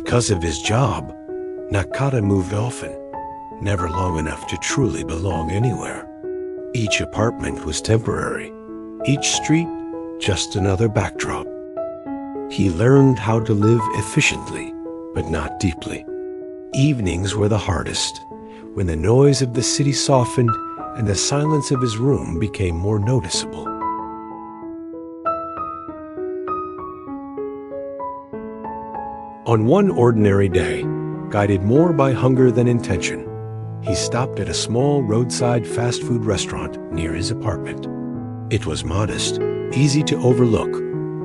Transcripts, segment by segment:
Because of his job, Nakata moved often, never long enough to truly belong anywhere. Each apartment was temporary, each street just another backdrop. He learned how to live efficiently, but not deeply. Evenings were the hardest, when the noise of the city softened and the silence of his room became more noticeable. On one ordinary day, guided more by hunger than intention, he stopped at a small roadside fast food restaurant near his apartment. It was modest, easy to overlook,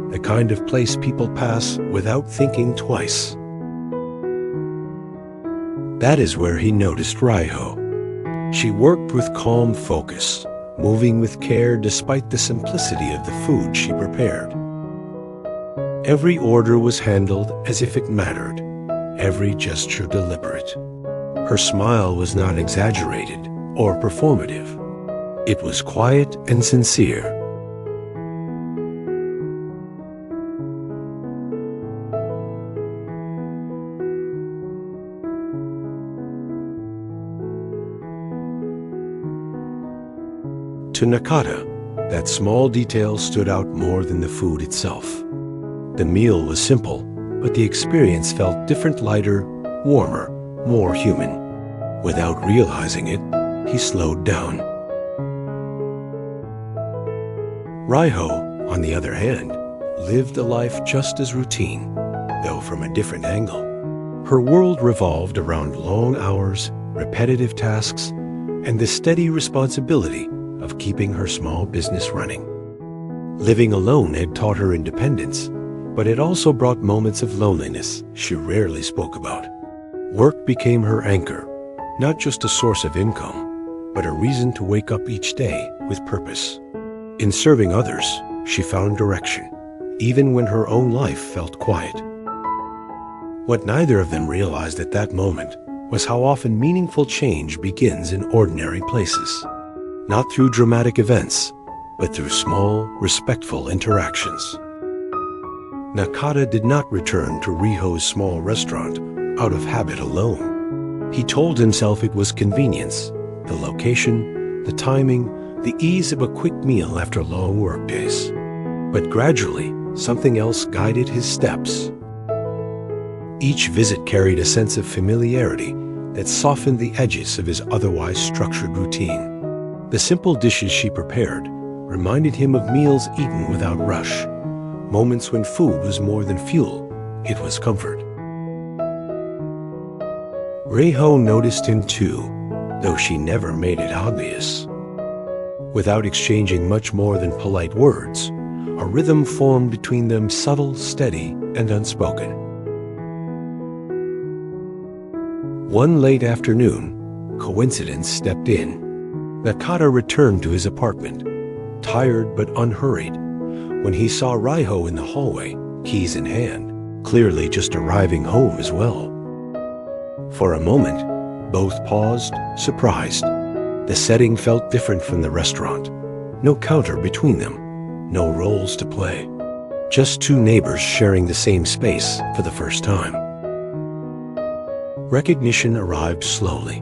the kind of place people pass without thinking twice. That is where he noticed Riho. She worked with calm focus, moving with care despite the simplicity of the food she prepared. Every order was handled as if it mattered, every gesture deliberate. Her smile was not exaggerated or performative. It was quiet and sincere. To Nakata, that small detail stood out more than the food itself. The meal was simple, but the experience felt different, lighter, warmer, more human. Without realizing it, he slowed down. Riho, on the other hand, lived a life just as routine, though from a different angle. Her world revolved around long hours, repetitive tasks, and the steady responsibility of keeping her small business running. Living alone had taught her independence, but it also brought moments of loneliness she rarely spoke about. Work became her anchor, not just a source of income, but a reason to wake up each day with purpose. In serving others, she found direction, even when her own life felt quiet. What neither of them realized at that moment was how often meaningful change begins in ordinary places. Not through dramatic events, but through small, respectful interactions. Nakata did not return to Riho's small restaurant out of habit alone. He told himself it was convenience, the location, the timing, the ease of a quick meal after long workdays. But gradually, something else guided his steps. Each visit carried a sense of familiarity that softened the edges of his otherwise structured routine. The simple dishes she prepared reminded him of meals eaten without rush, moments when food was more than fuel, it was comfort. Riho noticed him too, though she never made it obvious. Without exchanging much more than polite words, a rhythm formed between them, subtle, steady, and unspoken. One late afternoon, coincidence stepped in. Nakata returned to his apartment, tired but unhurried, when he saw Riho in the hallway, keys in hand, clearly just arriving home as well. For a moment, both paused, surprised. The setting felt different from the restaurant. No counter between them, no roles to play. Just two neighbors sharing the same space for the first time. Recognition arrived slowly,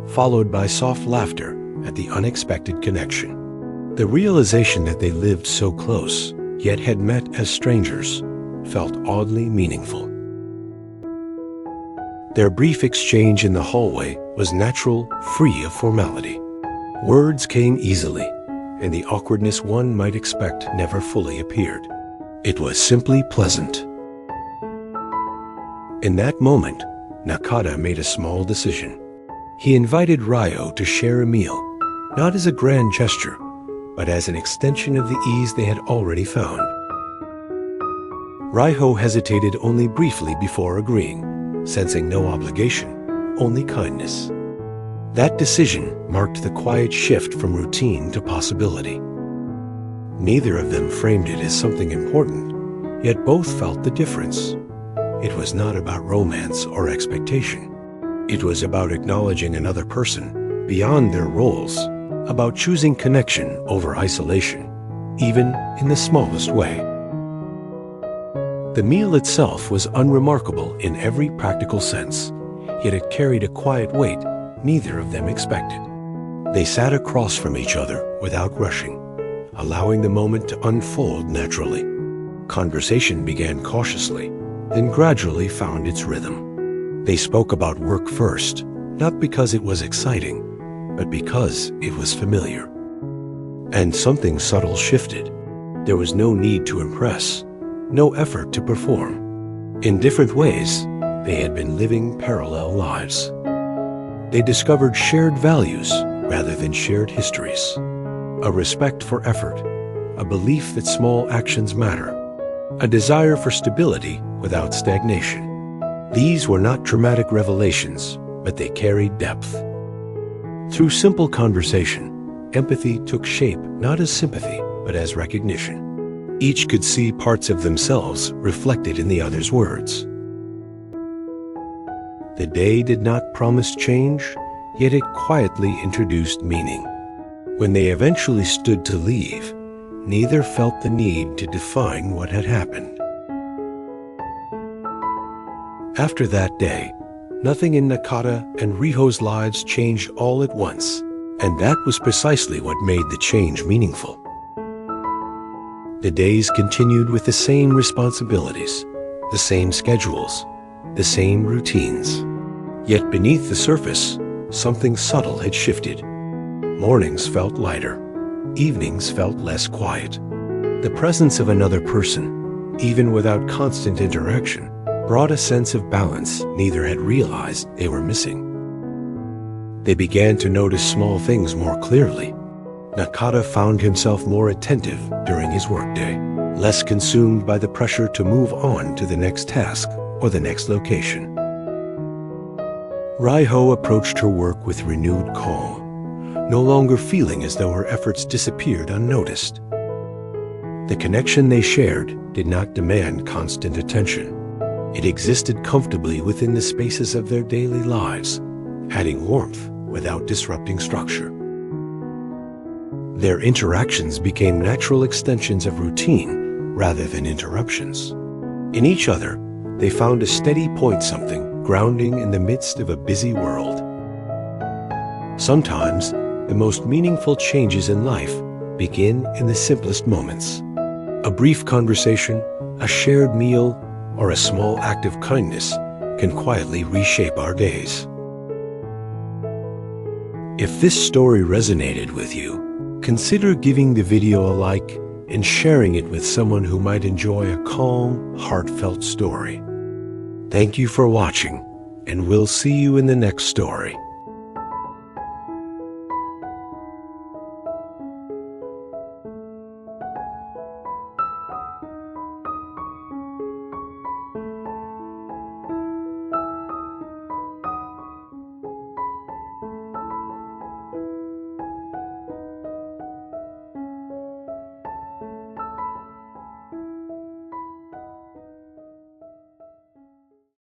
followed by soft laughter at the unexpected connection. The realization that they lived so close, yet had met as strangers, felt oddly meaningful. Their brief exchange in the hallway was natural, free of formality. Words came easily, and the awkwardness one might expect never fully appeared. It was simply pleasant. In that moment, Nakata made a small decision. He invited Riho to share a meal, not as a grand gesture, but as an extension of the ease they had already found. Riho hesitated only briefly before agreeing, sensing no obligation, only kindness. That decision marked the quiet shift from routine to possibility. Neither of them framed it as something important, yet both felt the difference. It was not about romance or expectation. It was about acknowledging another person beyond their roles, about choosing connection over isolation, even in the smallest way. The meal itself was unremarkable in every practical sense, yet it carried a quiet weight neither of them expected. They sat across from each other without rushing, allowing the moment to unfold naturally. Conversation began cautiously, then gradually found its rhythm. They spoke about work first, not because it was exciting, but because it was familiar. And something subtle shifted. There was no need to impress, no effort to perform. In different ways, they had been living parallel lives. They discovered shared values rather than shared histories. A respect for effort, a belief that small actions matter, a desire for stability without stagnation. These were not dramatic revelations, but they carried depth. Through simple conversation, empathy took shape not as sympathy, but as recognition. Each could see parts of themselves reflected in the other's words. The day did not promise change, yet it quietly introduced meaning. When they eventually stood to leave, neither felt the need to define what had happened. After that day, nothing in Nakata and Riho's lives changed all at once, and that was precisely what made the change meaningful. The days continued with the same responsibilities, the same schedules, the same routines. Yet beneath the surface, something subtle had shifted. Mornings felt lighter. Evenings felt less quiet. The presence of another person, even without constant interaction, brought a sense of balance neither had realized they were missing. They began to notice small things more clearly. Nakata found himself more attentive during his workday, less consumed by the pressure to move on to the next task or the next location. Riho approached her work with renewed calm, no longer feeling as though her efforts disappeared unnoticed. The connection they shared did not demand constant attention. It existed comfortably within the spaces of their daily lives, adding warmth without disrupting structure. Their interactions became natural extensions of routine rather than interruptions. In each other, they found a steady point, something grounding in the midst of a busy world. Sometimes, the most meaningful changes in life begin in the simplest moments. A brief conversation, a shared meal, or a small act of kindness can quietly reshape our days. If this story resonated with you, consider giving the video a like and sharing it with someone who might enjoy a calm, heartfelt story. Thank you for watching, and we'll see you in the next story.